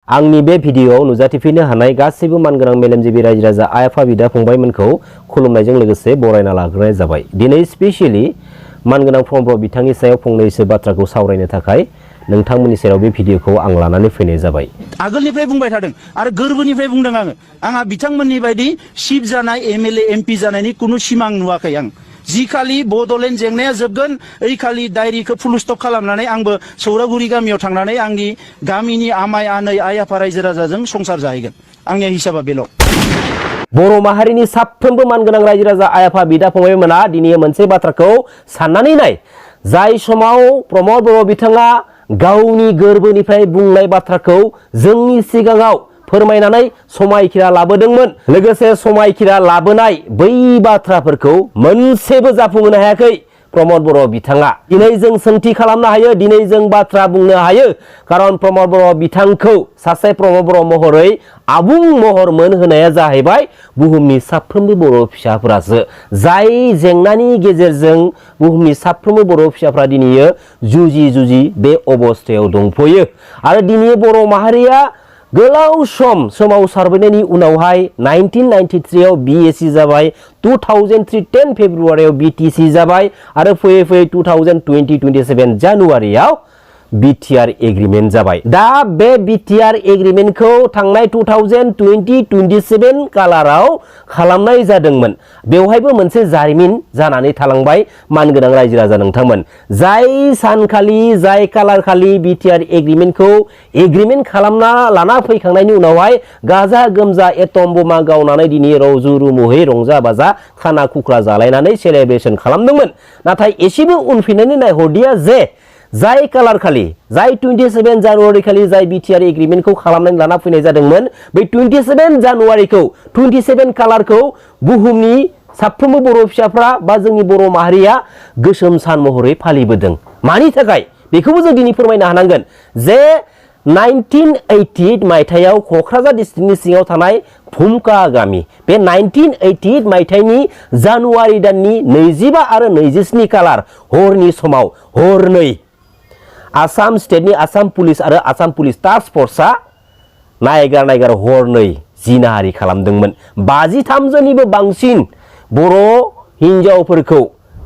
आंनि बे भिडियोआव नुजाथिफैनो हानाय गासैबो मानगोनां मेलेमजिबि रायजो राजा आइ आफा बिदा फंबायमोनखौ खुलुमनायजों लोगोसे बरायना लाग्रोनाय जाबाय। दिनै स्पेसियली मानगोनां फंबाय बिथांनि सायाव फंनैसो बाथ्राखौ सावरायनो थाखाय नोंथांमोननि सेराव बे भिडियोखौ आं लानानै फैनाय जाबाय। आगोलनिफ्राय बुंबाय थादों आरो गोरबोनिफ्राय बुंदों आंहा बिथांमोननि बायदि चिफ जानाय एमएलए एमपि जानायनि कुनु सिमां नुवाखै आं। जि खालि बड'लेण्ड जेंनाया जोबगोन ओइ खालि डायरिखौ फुल स्टप खालामनानै आंबो सौरागुरि गामियाव थांनानै आंनि गामिनि आमाय आनै आइ आफा रायजो राजाजों संसार जाहैगोन। आंनि हिसाबा बेल'। बर' माहारिनि साफ्रोमबो मानगोनां रायजो राजा आइ आफा बिदा फंबायमोना दिनै मोनसे बाथ्राखौ साननानै नाय। जाय समाव प्रमद बर' बिथाङा गावनि गोरबोनिफ्राय बुंनाय बाथ्राखौ जोंनि सिगाङाव फोरमायनानै समाय-खिरा लाबोदोंमोन, लोगोसे समाय-खिरा लाबोनाय बै बाथ्राफोरखौ मोनसेबो जाफुंहोनो हायाखै प्रमद बर' बिथाङा। दिनै जों सोंथि खालामनो हायो, दिनै जों बाथ्रा बुंनो हायो, खारन प्रमद बर' बिथांखौ सासे प्रमद बर' महरै आबुं महर मोनहोनाया जाहैबाय बुहुमनि साफ्रोमबो बर' फिसाफोरासो। जाय जेंनानि गेजेरजों बुहुमनि साफ्रोमबो बर' फिसाफ्रा दिनै जुजि बे अबस्थायाव दंफैयो आरो दिनै बर' माहारिया गोलाव सम सोमावसारबोनायनि उनावहाय 1993 आव बिएसि जाबाय, 2003 10 फेब्रुवारियाव बिटिसि जाबाय आरो फैयै 2027 जानुवारियाव बिटिआर एग्रीमेंट जाबाय। दा बे बिटिआर एग्रीमेंटखौ थांनाय 2027 कालाराव खालामनाय जादोंमोन। बेवहायबो मोनसे जारिमिन जानानै थालांबाय मानगोनां रायजो राजा नोंथांमोन। जाय सानखालि जाय कालार खालि बिटिआर एग्रीमेंटखौ एग्रीमेंट खालामना लाना फैखांनायनि उनावहाय गाजा गोमजा एटम बमा गावनानै दिनै रौजु रुमुहै रंजा बाजा खाना खुख्रा जालायनानै सेलेब्रेशन खालामदोंमोन। नाथाय एसेबो उनफिननानै नायहरदिया जे जाय कालार खालि जाय 27 जानुवारि खालि जाय बिटिआर एग्रीमेंटखौ खालामनानै लाना फैनाय जादोंमोन, बै 27 जानुवारिखौ 27 कालारखौ बुहुमनि साफ्रोमबो बर' फिसाफ्रा बा जोंनि बर' माहारिया गोसोम सान महरै फालिबोदों। मानि थाखाय बेखौबो जों दिनै फोरमायनो हानांगोन जे 1988 मायथाइयाव क'क्राझार डिस्ट्रिक्टनि सिङाव थानाय भुमका गामि, बे 1988 मायथाइनि जानुवारि दाननि 25 आरो 27 कालार हरनि समाव हरनै आसाम स्टेटनि आसाम पुलिस आरो आसाम पुलिस टास्क फर्सआ नायगार हरनै जिनाहारि खालामदोंमोन। 53 जननिबो बांसिन बर' हिनजावफोरखौ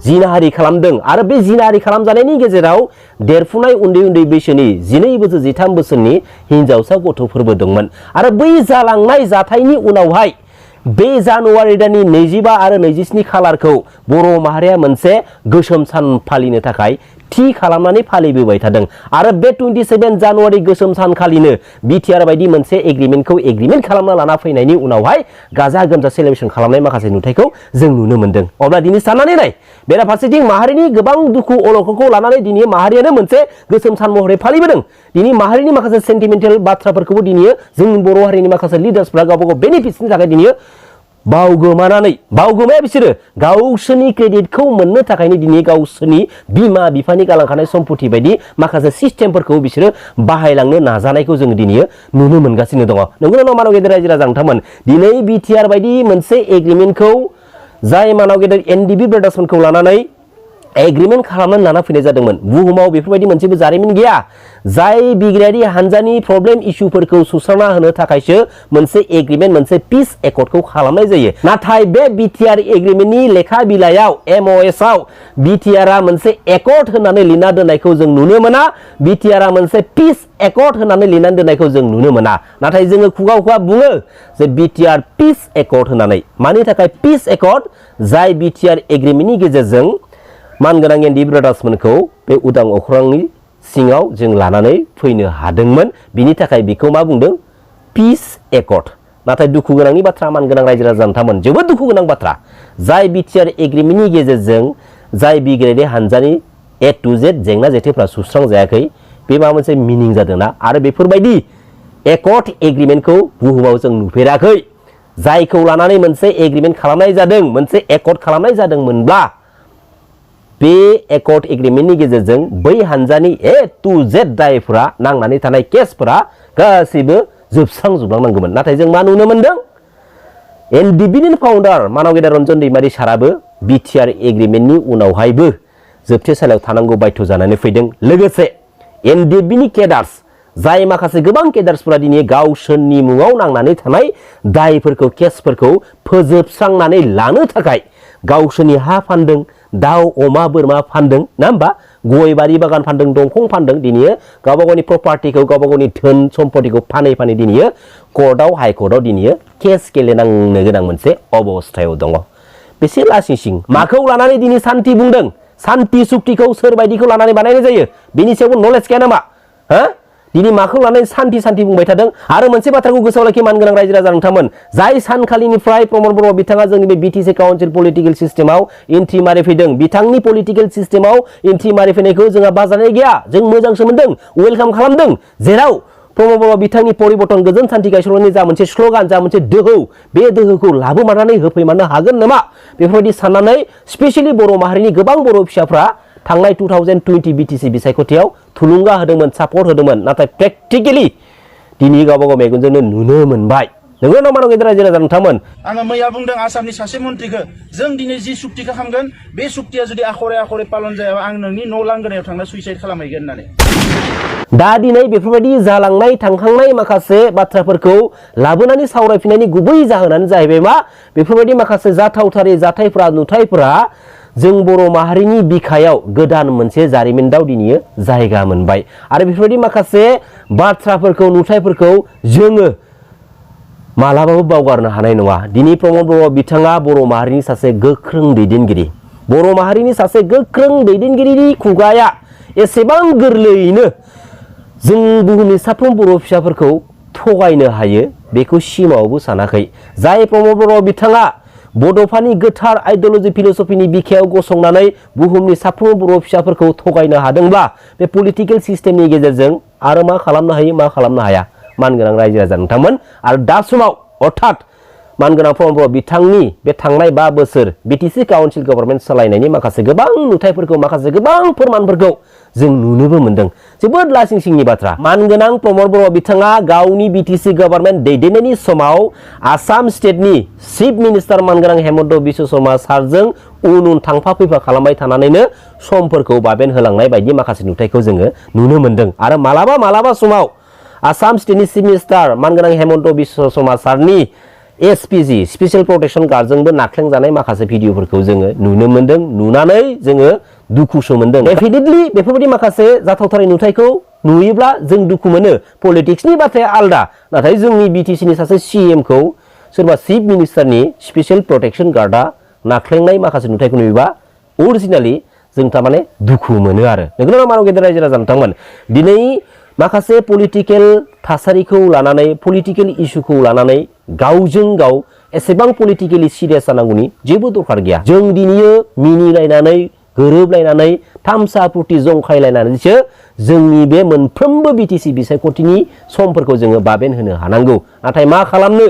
जिनाहारि खालामदों आरो बे जिनाहारि खालामजानायनि गेजेराव देरफुनाय उन्दै बैसोनि 12 बोसोर 13 बोसोरनि हिनजावसा गथ'फोरबो दंमोन। आरो बै जालांनाय जाथायनि उनावहाय बे जानुवारि दाननि 25 आरो 27 खालारखौ बर' माहारिया मोनसे गोसोम सान फालिनो थाखाय थि खालामनानै फालिबोबाय थादों आरो बे 27 जानुवारि गोसोम सानखालिनो बिटिआर बायदि मोनसे एग्रीमेंटखौ एग्रीमेंट खालामना लाना फैनायनि उनावहाय गाजा गोमजा सेलेब्रेशन खालामनाय माखासे नुथायखौ जों नुनो मोनदों। अब्ला दिनै साननानै नाय, बेराफारसेथिं माहारिनि गोबां दुखु अलखदखौ लानानै दिनै माहारियानो मोनसे गोसोम सान महरै फालिबोदों। दिनै माहारिनि माखासे सेन्टिमेन्टेल बाथ्राफोरखौबो दिनै जोंनि बर' हारिनि माखासे लिडार्सफ्रा गावबा गाव बेनिफिट्सनि थाखाय दिनै बावगोमाया बिसोरो गावसोरनि क्रेडिटखौ मोननो थाखायनो दिनै गावसोरनि बिमा बिफानि गालांखानाय सम्पति बायदि माखासे सिस्टेमफोरखौ बिसोरो बाहायलांनो नाजानायखौ जों दिनै नुनो मोनगासिनो दङ। नंगौना मानव गेदेर रायजो राजा नोंथांमोन, दिनै बिटिआर बायदि मोनसे एग्रीमेंटखौ जाय मानव गेदेर एनडिबि ब्रादार्समोनखौ लानानै एग्रीमेंट खालामनानै लाना फैनाय जादोंमोन, बुहुमाव बेफोरबायदि मोनसेबो जारिमिन गैया। जाय बिग्रायारि हानजानि प्रब्लेम इस्युफोरखौ सुस्रांना होनो थाखायसो मोनसे एग्रीमेंट, मोनसे पिस एकर्डखौ खालामनाय जायो। नाथाय बे बिटिआर एग्रीमेंटनि लेखा बिलाइयाव एमअएसआव बिटिआरआ मोनसे एकर्ड होननानै लिरना दोननायखौ जों नुनो मोना। बिटिआरआ मोनसे पिस एकर्ड होननानै लिरनानै दोननायखौ जों नुनो मोना। नाथाय जोङो खुगा बुङो जे बिटिआर पिस एकर्ड होननानै। मानि थाखाय पिस एकर्ड? जाय बिटिआर एग्रीमेंटनि गेजेरजों मानगोनां एनडि ब्रादार्समोनखौ बे उदां अख्रांनि सिङाव जों लानानै फैनो हादोंमोन। बिनि थाखाय बेखौ मा बुंदों? पिस एकर्ड। नाथाय दुखु गोनांनि बाथ्रा मानगोनां रायजो राजा नोंथांमोन, जोबोद दुखु गोनां बाथ्रा। जाय बिटिआर एग्रीमेंटनि गेजेरजों जाय बिग्रायारि हानजानि ए टु जेड जेंना जेथोफ्रा सुस्रांजायाखै, बे माबा मोनसे मिनिं जादोंना? आरो बेफोरबायदि एकर्ड एग्रीमेंटखौ बुहुमाव जों नुफेराखै। जायखौ लानानै मोनसे एग्रीमेंट खालामनाय जादों, मोनसे एकर्ड खालामनाय जादोंमोनब्ला बे एकर्ड एग्रीमेंटनि गेजेरजों बै हानजानि ए टु जेड दायफोरा नांनानै थानाय केसफोरा गासैबो जोबस्रांजोबलांनांगौमोन। नाथाय जों मा नुनो मोनदों? एनडिबिनि फाउन्डार मानव गेदेर रन्जन दैमारि साराबो बिटिआर एग्रीमेंटनि उनावहायबो जोबथेसालियाव थानांगौ बाध्य जानानै फैदों। लोगोसे एनडिबिनि केडार्स जाय माखासे गोबां केडार्सफोरा दिनै गावसोरनि मुङाव नांनानै थानाय दायफोरखौ केसफोरखौ फोजोबस्रांनानै लानो थाखाय गावसोरनि हा फानदों दाउ अमा बोरमा फानदों ना होमबा गय बारि बागान फानदों दंफां फानदों दिनै गावबा गावनि प्रपार्टिखौ गावबा गावनि धोन सम्पतिखौ फानै फानै दिनै कर्टआव हाइकर्टआव दिनै केस गेलेनांनो गोनां मोनसे अबस्थायाव दङ बेसे लासिंसिं माखौ लानानै दिनै सान्ति बुंदों सान्ति सुक्तिखौ सोर बायदिखौ लानानै बानायनाय जायो बेनि सायावबो नलेज गैया नामा हो दिनै माखौ लानानै सान्ति सान्ति बुंबाय थादों आरो मोनसे बाथ्राखौ गोसोआव लाखि मानगोनां रायजो राजा नोंथांमोन जाय सानखालिनिफ्राय प्रमद बर' बिथाङा जोंनि बे बिटिसि काउन्सिल पलिटिकेल सिस्टेमाव एन्ट्रि मारि फैदों बिथांनि पलिटिकेल सिस्टेमाव एन्ट्रि मारि फैनायखौ जोंहा बाजानाय गैया जों मोजांसो मोनदों वेलकाम खालामदों जेराव प्रमद बर' बिथांनि परिबर्तन गोजोन सान्ति गायसननायनि जा मोनसे स्ल'गान जा मोनसे दोहौ बे दोहौखौ लाबोमारनानै होफैमारनो हागोन नामा बेफोरबायदि साननानै स्पेसियली बर' माहारिनि गोबां बर' फिसाफ्रा थांनाय 2020 बिटिसि बिसायख'थियाव थुलुंगा होदोंमोन सापर्ट होदोंमोन नाथाय प्रेक्टिकेलि दिनै गावबा गाव मेगनजोंनो नुनो मोनबाय नंगौ नामा नंगौ रायजो राजा नोंथांमोन आङो मैया बुंदों आसामनि सासे मन्थ्रिखौ जों दिनै जि सुक्तिखौ खालामगोन बे सुक्तिया जुदि आखरे आखरे पालन जायाबा आं नोंनि न' लांगोनायाव थांना सुइसाइड खालामहैगोन होननानै दा दिनै बेफोरबायदि जालांनाय थांखांनाय माखासे बाथ्राफोरखौ लाबोनानै सावरायफिननायनि गुबै जाहोनानो जाहैबाय मा बेफोरबायदि माखासे जाथावथारै जाथायफोरा नुथायफोरा जों बर' माहारिनि बिखायाव गोदान मोनसे जारिमिनाव दिनै जायगा मोनबाय आरो बेफोरबायदि माखासे बाथ्राफोरखौ नुथायफोरखौ जोङो मालाबाबो बावगारनो हानाय नङा दिनै प्रमद बर' बिथाङा बर' माहारिनि सासे गोख्रों दैदेनगिरि बर' माहारिनि सासे गोख्रों दैदेनगिरिनि खुगाया एसेबां गोरलैयैनो जों बुहुमनि साफ्रोम बर' फिसाफोरखौ थगायनो हायो बेखौ सिमाङावबो सानाखै जाय प्रमद बर' बिथाङा बड'फानि गोथार आइडिय'लजि फिल'सफिनि बिखायाव गसंनानै बुहुमनि साफ्रोम बर' फिसाफोरखौ थगायनो हादोंब्ला बे पलिटिकेल सिस्टेमनि गेजेरजों आरो मा खालामनो हायो मा खालामनो हाया मानगोनां रायजो राजा नोंथांमोन आरो दा समाव अर्थात मानगोनां प्रमद बर' बिथांनि बे थांनाय 5 बोसोर बिटिसि काउन्सिल गभर्नमेन्ट सालायनायनि माखासे गोबां नुथायफोरखौ माखासे गोबां फोरमानफोरखौ जों नुनोबो मोनदों जोबोद लासिंसिंनि बाथ्रा मानगोनां प्रमद बर' बिथाङा गावनि बिटिसि गभर्नमेन्ट दैदेननायनि समाव आसाम स्टेटनि चिफ मिनिस्टार मानगोनां हेमन्त बिश्व शर्मा सारजों उन थांफा फैफा खालामबाय थानानैनो समफोरखौ बाबेन होलांनाय बायदि माखासे नुथायखौ जोङो नुनो मोनदों आरो मालाबा समाव आसाम स्टेटनि चिफ मिनिस्टार मानगोनां हेमन्त बिश्व शर्मा सारनि एसपिजि स्पेशल प्रटेक्शन गार्डजोंबो नाख्लेंजानाय माखासे भिडिअफोरखौ जोङो नुनो मोनदों नुनानै जोङो दुखुसो मोनदों डेफिनेटलि बेफोरबायदि माखासे जाथावथारै नुथायखौ नुयोब्ला जों दुखु मोनो पलिटिक्सनि बाथ्राया आलदा नाथाय जोंनि बिटिसिनि सासे सिएमखौ सोरबा चिफ मिनिस्टारनि स्पेशल प्रटेक्शन गार्डआ नाख्लेंनाय माखासे नुथायखौ नुयोबा अरिजिनालि जों थारमाने दुखु मोनो आरो नोंगौना मानो गेदेर रायजो राजा नोंथांमोन दिनै माखासे पलिटिकेल थासारिखौ लानानै पलिटिकेल इस्युखौ लानानै गावजों गाव एसेबां पलिटिकेलि सिरियास जानांगौनि जेबो दरखार गैया जों दिनै मिनिलायनानै गोरोबलायनानै थामसा फुर्ति जंखायलायनानैसो जोंनि बे मोनफ्रोमबो बिटिसि बिसायख'थिनि समफोरखौ जोङो बाबेन होनो हानांगौ नाथाय मा खालामनो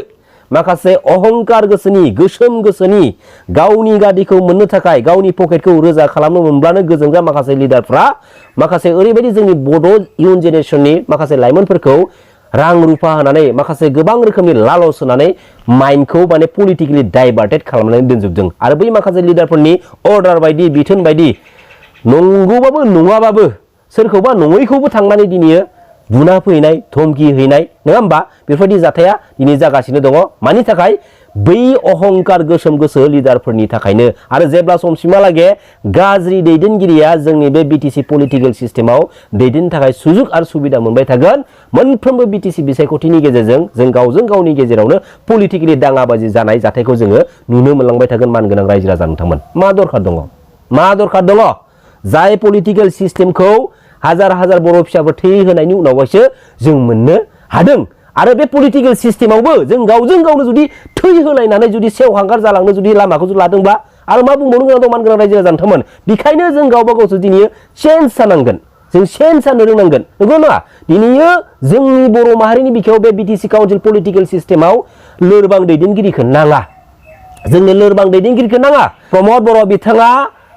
माखासे अहंकार गोसोनि गोसोम गोसोनि गावनि गादिखौ मोननो थाखाय गावनि पकेटखौ रोजा खालामनो मोनब्लानो गोजोनग्रा माखासे लिडारफ्रा माखासे ओरैबायदि जोंनि बड' इयुन जेनेरेशननि माखासे लाइमोनफोरखौ रां रुफा होनानै माखासे गोबां रोखोमनि लालस होनानै माइन्डखौ माने पलिटिकेलि डाइभार्टेड खालामनानै दोनजोबदों आरो बै माखासे लिडारफोरनि अर्डार बायदि बिथोन बायदि नंगौबाबो नङाबाबो सोरखौबा नङैखौबो थांनानै दिनै बुना फैनाय धमकी हैनाय नङा होमबा बेफोरबायदि जाथाया दिनै जागासिनो दङ मानि थाखाय बै अहंकार गोसोम गोसो लिडारफोरनि थाखायनो आरो जेब्ला समसिमहालागै गाज्रि दैदेनगिरिया जोंनि बे बिटिसि पलिटिकेल सिस्टेमाव दैदेननो थाखाय सुजुग आरो सुबिदा मोनबाय थागोन मोनफ्रोमबो बिटिसि बिसायख'थिनि गेजेरजों जों गावजों गावनि गेजेरावनो पलिटिकेलि दाङाबाजि जानाय जाथायखौ जोङो नुनो मोनलांबाय थागोन मानगोनां रायजो राजा नोंथांमोन मा दरखार दङ जाय पलिटिकेल सिस्टेमखौ हाजार हाजार बर' फिसाफोर थै होनायनि उनावसो जों मोननो हादों आरो बे पलिटिकेल सिस्टेमावबो जों गावजों गावनो जुदि थै होलायनानै जुदि सेवहांगार जालांनो जुदि लामाखौ जुदि लादोंबा आरो मा बुंबावनो गोनां दं मानगोनां रायजो राजा नोंथांमोन बेखायनो जों गावबा गावसो दिनै चेन्ज जानांगोन जों चेन्ज जानो रोंनांगोन नंगौ नङा दिनै जोंनि बर' माहारिनि बिखायाव बे बिटिसि काउन्सिल पलिटिकेल सिस्टेमाव लोरबां दैदेनगिरिखौ नाङा जोंनो लोरबां दैदेनगिरिखौ नाङा प्रमद बर' बिथाङा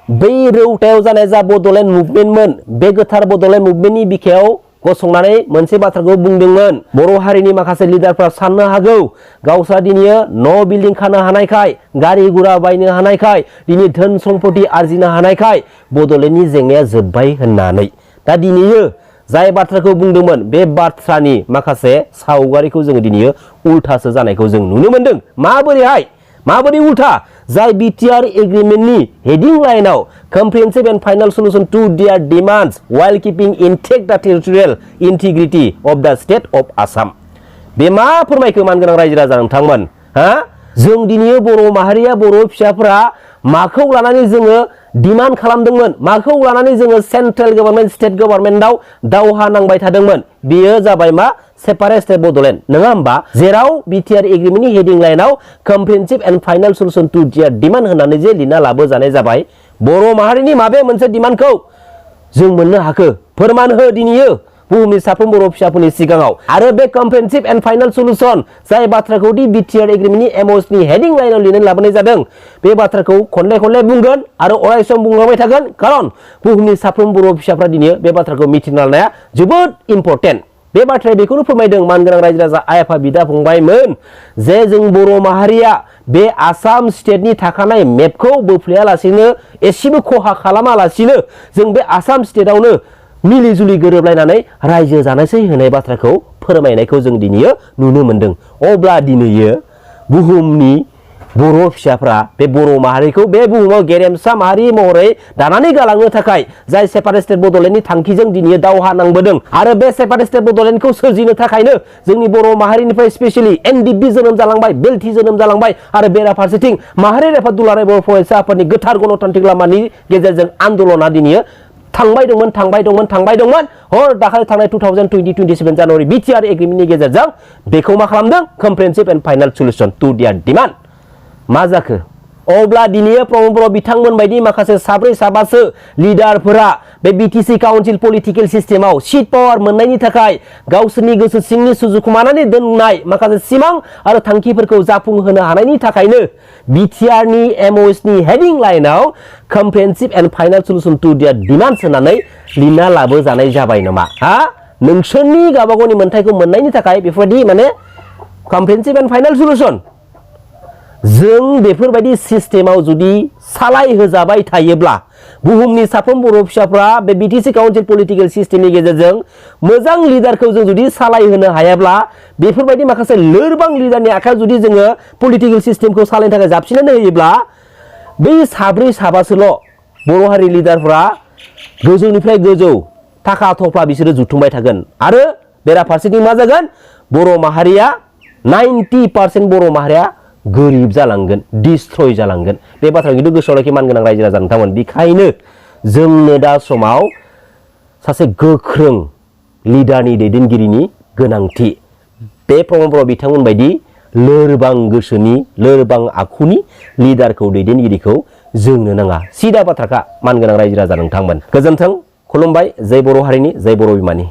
बै रौतायाव जानाय जा बड'लेण्ड मुभमेन्टमोन बे गोथार बड'लेण्ड मुभमेन्टनि बिखायाव गसंनानै मोनसे बाथ्राखौ बुंदोंमोन बर' हारिनि माखासे लिडारफ्रा साननो हागौ गावस्रा दिनै न' बिल्डिं खानो हानायखाय गारि गुरा बायनो हानायखाय दिनै धोन सम्पति आरजिनो हानायखाय बड'लेण्डनि जेंनाया जोब्बाय होननानै दा दिनै जाय बाथ्राखौ बुंदोंमोन बे बाथ्रानि माखासे सावगारिखौ जोङो दिनै उल्थासो जानायखौ जों नुनो मोन्दों। माबोरै उल्था? जाय बिटिआर एग्रिमेन्टनि हेडिं लाइनाव comprehensive and final solution to their demands while keeping intact the territorial integrity of the state of Assam। बे मा फोरमायखो मानगोनां रायजो राजा नोंथांमोन? जों दिनै बर' माहारिया बर' फिसाफोरा माखौ लानानै जोङो डिमान्ड खालामदोंमोन, माखौ लानानै जोङो सेन्ट्रेल गभर्नमेन्ट स्टेट गभर्नमेन्टआव दावहा नांबाय थादोंमोन, बेयो जाबाय मा सेपारेट स्टेट बड'लेण्ड नङा होमबा? जेराव बिटिआर एग्रिमेन्टनि हेडिं लाइनाव comprehensive and final solution to their demand होननानै जे लिरना लाबोजानाय जाबाय। बर' माहारिनि माबे मोनसे डिमान्डखौ जों मोननो हाखो? फोरमान हो दिनै बुहुमनि साफ्रोम बर' फिसाफोरनि सिगाङाव। आरो बे कम्प्रिहेन्सिव एन्ड फाइनाल सल्युशन जाय बाथ्राखौ दि बिटिआर एग्रिमेन्टनि एमओएसनि हेडिं लाइनाव लिरनानै लाबोनाय जादों, बे बाथ्राखौ खनले खनले बुंगोन आरो अराय सम बुंलांबाय थागोन, खारन बुहुमनि साफ्रोम बर' फिसाफ्रा दिनै बे बाथ्राखौ मिथिना लानाया जोबोद इम्पर्टेन्ट। बे बाथ्राया बेखौनो फोरमायदों मानगोनां रायजो राजा आइ आफा बिदा फंबायमोन, जे जों बर' माहारिया बे आसाम स्टेटनि थाखानाय मेपखौ बोफ्लेयालासिनो एसेबो खहा खालामालासिनो जों बे आसाम स्टेटआवनो मिलि जुलि गोरोबलायनानै रायजो जानोसै होनाय बाथ्राखौ फोरमायनायखौ जों दिनै नुनो मोन्दों। अब्ला दिनै बुहुमनि बर' फिसाफ्रा बे बर' माहारिखौ बे बुहुमाव गेरेमसा माहारि महरै दानानै गालांनो थाखाय जाय सेपारेट स्टेट बड'लेण्डनि थांखिजों दिनै दावहा नांबोदों, आरो बे सेपारेट स्टेट बड'लेण्डखौ सोरजिनो थाखायनो जोंनि बर' माहारिनिफ्राय स्पेसियली एनडिपि जोनोम जालांबाय, बेलटि जोनोम जालांबाय, आरो बेराफारसेथिं माहारि नेफाद दुलाराय बर' फरायसा आफादनि गोथार गणतान्त्रिक लामानि गेजेरजों आन्दलना दिनै थांबाय दंमोन। हर दाखालि थांनाय 2027 जानुवारि बिटिआर एग्रिमेन्टनि गेजेरजों बेखौ मा खालामदों? Comprehensive and final solution to their demand. मा जाखो? अब्ला दिनै प्रमद बर' बिथांमोन बायदि माखासे साब्रै साबासो लिडारफोरा बे बिटिसि काउन्सिल पलिटिकेल सिस्टेमाव सिट पावार मोननायनि थाखाय गावसोरनि गोसो सिंनि सुजुखुमानानै दोननाय माखासे सिमां आरो थांखिफोरखौ जाफुंहोनो हानायनि थाखायनो बिटिआरनि एमओएसनि हेडिं लाइनाव comprehensive and final solution to their demands होननानै लिरना लाबोजानाय जाबाय नामा? नोंसोरनि गावबागावनि मोन्थायखौ मोननायनि थाखाय बेफोरबायदि माने कम्प्रिहेन्सिव एन्ड फाइनाल सल्युशन। जों बेफोरबायदि सिस्टेमाव जुदि सालाय होजाबाय थायोब्ला बुहुमनि साफ्रोम बर' फिसाफ्रा बे बिटिसि काउन्सिल पलिटिकेल सिस्टेमनि गेजेरजों मोजां लिडारखौ जों जुदि सालाय होनो हायाब्ला, बेफोरबायदि माखासे लोरबां लिडारनि आखायाव जुदि जोङो पलिटिकेल सिस्टेमखौ सालायनो थाखाय जाबसिननानै होयोब्ला, बै साब्रै साबासोल' बर' हारि लिडारफ्रा गोजौनिफ्राय गोजौ थाखा थफ्ला बिसोरो जुथुमबाय थागोन, आरो बेराफारसेथिं मा जागोन? बर' माहारिया 90% बर' माहारिया गोरिब जालांगोन, डिस्ट्रय जालांगोन। बे बाथ्राखौ खिन्थु गोसोआव लाखि मानगोनां रायजो राजा नोंथांमोन। बेखायनो जोंनो दा समाव सासे गोख्रों लिडारनि दैदेनगिरिनि गोनांथि। बे प्रमद बर' बिथांमोन बायदि लोरबां गोसोनि, लोरबां आखुनि लिडारखौ, दैदेनगिरिखौ जोंनो नाङा। सिदा बाथ्राखा मानगोनां रायजो राजा नोंथांमोन। गोजोन्थों, खुलुमबाय। जय बर' हारिनि, जय बर' बिमानि।